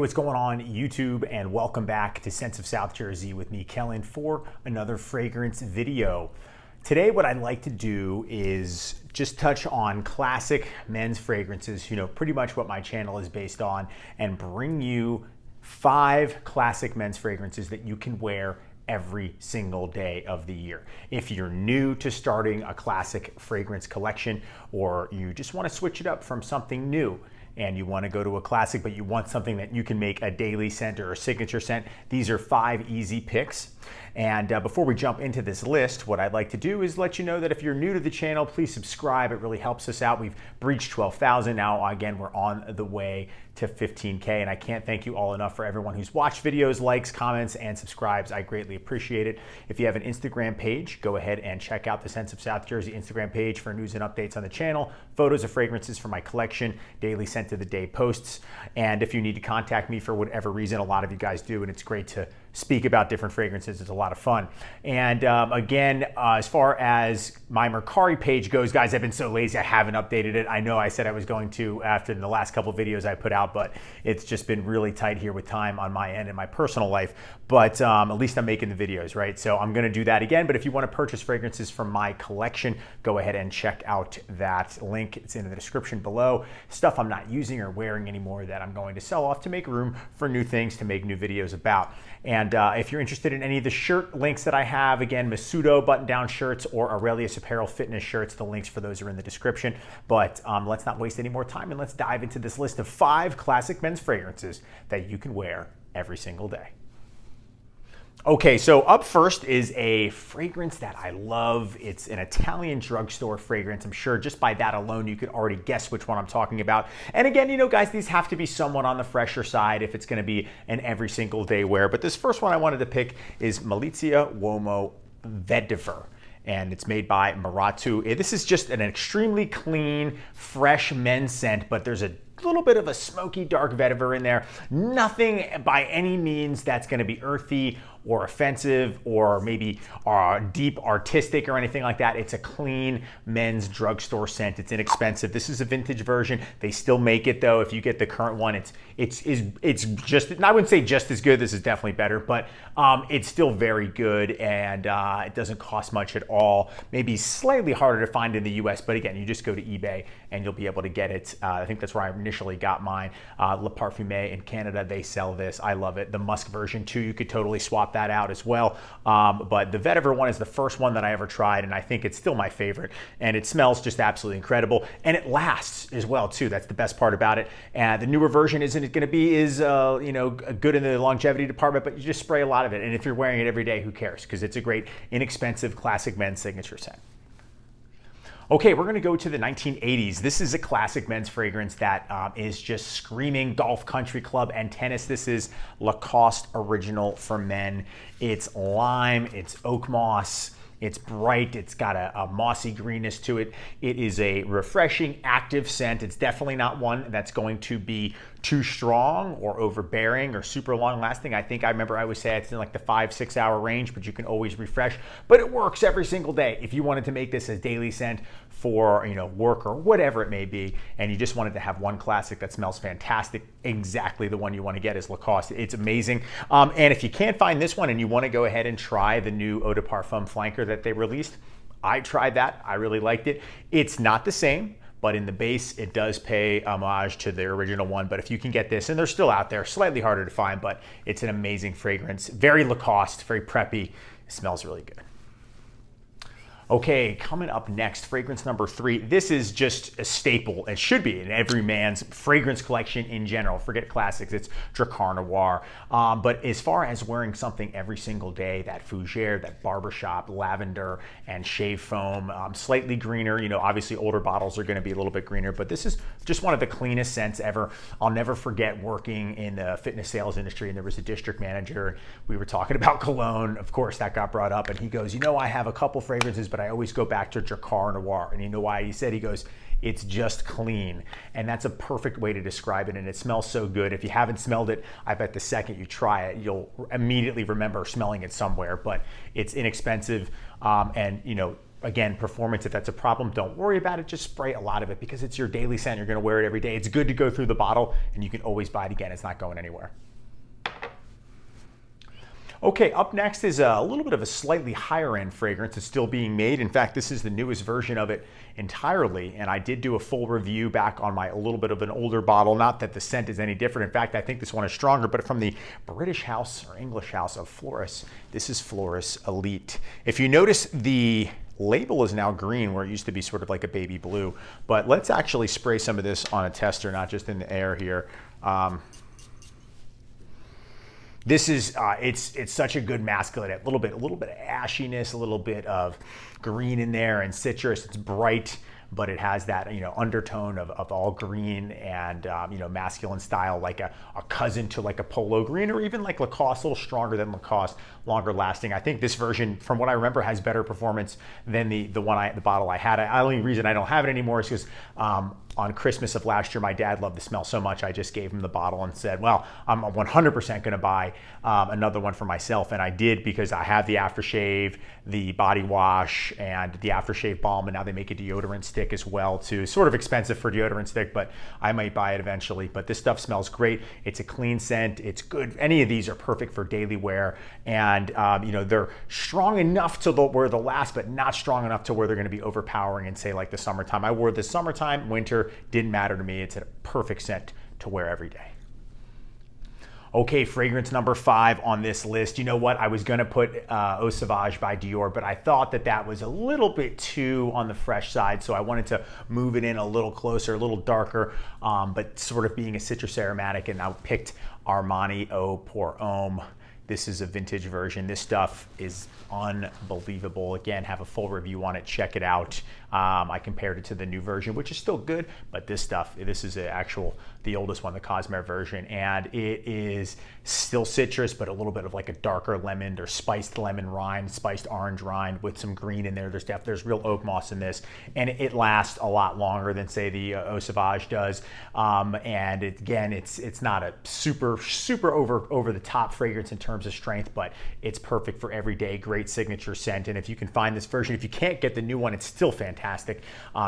what's going on YouTube, and welcome back to Scents of South Jersey with me, Kellen, for another fragrance video. Today, what I'd like to do is just touch on classic men's fragrances, pretty much what my channel is based on, and bring you 5 classic men's fragrances that you can wear every single day of the year. If you're new to starting a classic fragrance collection, or you just want to switch it up from something new, and you want to go to a classic, but you want something that you can make a daily scent or a signature scent, these are 5 easy picks. And before we jump into this list, what I'd like to do is let you know that if you're new to the channel, please subscribe. It really helps us out. We've breached 12,000 now. Again, we're on the way to 15K, and I can't thank you all enough for everyone who's watched videos, likes, comments, and subscribes. I greatly appreciate it. If you have an Instagram page, go ahead and check out the Scents of South Jersey Instagram page for news and updates on the channel, photos of fragrances from my collection, daily scent of the day posts. And if you need to contact me for whatever reason, a lot of you guys do, and it's great to speak about different fragrances. It's a lot of fun. And again, as far as my Mercari page goes, guys, I've been so lazy, I haven't updated it. I know I said I was going to after the last couple of videos I put out, but it's just been really tight here with time on my end in my personal life. But at least I'm making the videos, right? So I'm gonna do that again. But if you wanna purchase fragrances from my collection, go ahead and check out that link. It's in the description below. Stuff I'm not using or wearing anymore that I'm going to sell off to make room for new things to make new videos about. And if you're interested in any of the shirt links that I have, again, Masudo button-down shirts or Aurelius Apparel fitness shirts, the links for those are in the description. But let's not waste any more time, and let's dive into this list of 5 classic men's fragrances that you can wear every single day. Okay, so up first is a fragrance that I love. It's an Italian drugstore fragrance. I'm sure just by that alone, you could already guess which one I'm talking about. And again, guys, these have to be somewhat on the fresher side if it's gonna be an every single day wear. But this first one I wanted to pick is Malizia Uomo Vetiver. And it's made by Maratu. This is just an extremely clean, fresh men's scent, but there's a little bit of a smoky, dark vetiver in there. Nothing by any means that's gonna be earthy or offensive or maybe deep artistic or anything like that. It's a clean men's drugstore scent. It's inexpensive. This is a vintage version. They still make it though. If you get the current one, it's just, and I wouldn't say just as good. This is definitely better, but it's still very good, and it doesn't cost much at all. Maybe slightly harder to find in the US, but again, you just go to eBay and you'll be able to get it. I think that's where I initially got mine. Le Parfumé in Canada, they sell this. I love it. The musk version too, you could totally swap that out as well. But the vetiver one is the first one that I ever tried, and I think it's still my favorite. And it smells just absolutely incredible, and it lasts as well too. That's the best part about it. And the newer version isn't going to be as good in the longevity department, but you just spray a lot of it. And if you're wearing it every day, who cares? Because it's a great, inexpensive, classic men's signature scent. Okay, we're gonna go to the 1980s. This is a classic men's fragrance that is just screaming golf, country club, and tennis. This is Lacoste Original for Men. It's lime, it's oak moss, it's bright, it's got a mossy greenness to it. It is a refreshing, active scent. It's definitely not one that's going to be too strong or overbearing or super long lasting. I remember I always say it's in like the 5-6 hour range, but you can always refresh. But it works every single day. If you wanted to make this a daily scent for work or whatever it may be, and you just wanted to have one classic that smells fantastic, exactly the one you want to get is Lacoste. It's amazing. And if you can't find this one and you want to go ahead and try the new Eau de Parfum Flanker that they released, I tried that. I really liked it. It's not the same, but in the base, it does pay homage to the original one. But if you can get this, and they're still out there, slightly harder to find, but it's an amazing fragrance. Very Lacoste, very preppy. It smells really good. Okay, coming up next, fragrance number 3. This is just a staple. It should be in every man's fragrance collection in general. Forget classics, it's Drakkar Noir. But as far as wearing something every single day, that fougere, that barbershop, lavender, and shave foam, slightly greener. Obviously older bottles are gonna be a little bit greener, but this is just one of the cleanest scents ever. I'll never forget working in the fitness sales industry, and there was a district manager. We were talking about cologne. Of course, that got brought up, and he goes, I have a couple fragrances, but I always go back to Drakkar Noir. And you know why? He said, it's just clean. And that's a perfect way to describe it. And it smells so good. If you haven't smelled it, I bet the second you try it, you'll immediately remember smelling it somewhere. But it's inexpensive, and again, performance, if that's a problem, don't worry about it. Just spray a lot of it because it's your daily scent. You're going to wear it every day. It's good to go through the bottle, and you can always buy it again. It's not going anywhere. Okay, up next is a little bit of a slightly higher end fragrance. It's still being made. In fact, this is the newest version of it entirely, and I did do a full review back on my a little bit of an older bottle. Not that the scent is any different. In fact, I think this one is stronger, but from the British house or English house of Floris. This is Floris Elite. If you notice, the label is now green where it used to be sort of like a baby blue, but let's actually spray some of this on a tester, not just in the air here. This is, it's such a good masculine, a little bit of ashiness, a little bit of green in there and citrus. It's bright, but it has that, undertone of all green and, masculine style, like a cousin to like a polo green or even like Lacoste, a little stronger than Lacoste, longer lasting. I think this version, from what I remember, has better performance than the bottle I had. The only reason I don't have it anymore is because, on Christmas of last year, my dad loved the smell so much, I just gave him the bottle and said, well, I'm 100% going to buy another one for myself. And I did, because I have the aftershave, the body wash, and the aftershave balm, and now they make a deodorant stick as well too. Sort of expensive for deodorant stick, but I might buy it eventually. But this stuff smells great. It's a clean scent. It's good. Any of these are perfect for daily wear. And they're strong enough to where they'll last, but not strong enough to where they're going to be overpowering in, say, like the summertime. I wore this summertime, winter, didn't matter to me. It's a perfect scent to wear every day. Okay, fragrance number 5 on this list. You know what? I was going to put SOSJ by Dior, but I thought that was a little bit too on the fresh side, so I wanted to move it in a little closer, a little darker, but sort of being a citrus aromatic, and I picked Armani Eau pour Homme. This is a vintage version. This stuff is unbelievable. Again, have a full review on it. Check it out. I compared it to the new version, which is still good, but this is the oldest one, the Cosmere version, and it is still citrus, but a little bit of like a darker lemon or spiced lemon rind, spiced orange rind with some green in there. There's real oak moss in this, and it lasts a lot longer than, say, the Eau Sauvage does. And it's not a super over the top fragrance in terms of strength, but it's perfect for every day. Great signature scent, and if you can find this version, if you can't get the new one, it's still fantastic.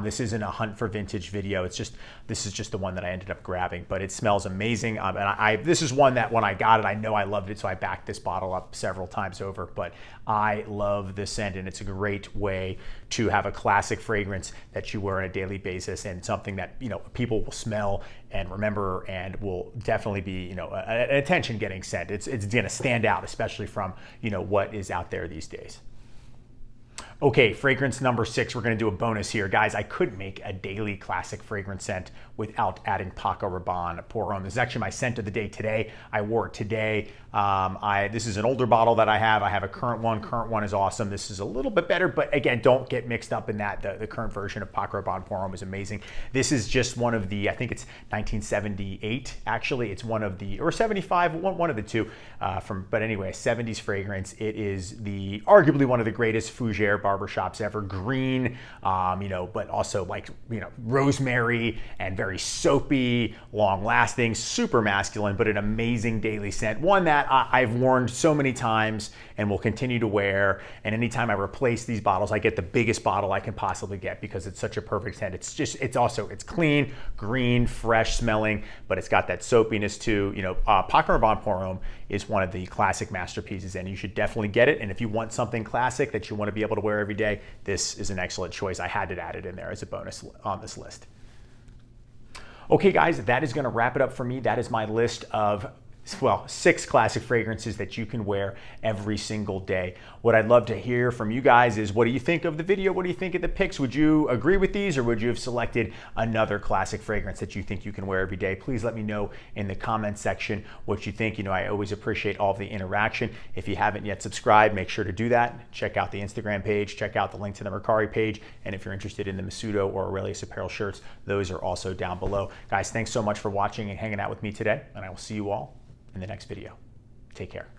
This isn't a hunt for vintage video. This is just the one that I ended up grabbing, but it smells amazing. And this is one that when I got it, I know I loved it, so I backed this bottle up several times over. But I love the scent, and it's a great way to have a classic fragrance that you wear on a daily basis, and something that people will smell and remember, and will definitely be an attention-getting scent. It's going to stand out, especially from what is out there these days. Okay, fragrance number 6, we're going to do a bonus here. Guys, I couldn't make a daily classic fragrance scent without adding Paco Rabanne Pour Homme. This is actually my scent of the day today. I wore it today. This is an older bottle that I have. I have a current one. Current one is awesome. This is a little bit better, but again, don't get mixed up in that. The current version of Paco Rabanne Pour Homme is amazing. This is just one of the, I think it's 1978, actually. It's one of the, or 75, one of the two, but anyway, a 70s fragrance. It is arguably one of the greatest fougere barbershops ever. Green, but also like, rosemary, and very soapy, long lasting, super masculine, but an amazing daily scent. One that I've worn so many times and will continue to wear. And anytime I replace these bottles, I get the biggest bottle I can possibly get because it's such a perfect scent. It's clean, green, fresh smelling, but it's got that soapiness too. Paco Rabanne Pour Homme is one of the classic masterpieces, and you should definitely get it. And if you want something classic that you want to be able to wear every day, this is an excellent choice. I had to add it in there as a bonus on this list. Okay, guys, that is going to wrap it up for me. That is my list of 6 classic fragrances that you can wear every single day. What I'd love to hear from you guys is, what do you think of the video? What do you think of the picks? Would you agree with these, or would you have selected another classic fragrance that you think you can wear every day? Please let me know in the comment section what you think. I always appreciate all of the interaction. If you haven't yet subscribed, make sure to do that. Check out the Instagram page, check out the link to the Mercari page, and if you're interested in the Masudo or Aurelius Apparel shirts, those are also down below. Guys, thanks so much for watching and hanging out with me today, and I will see you all in the next video. Take care.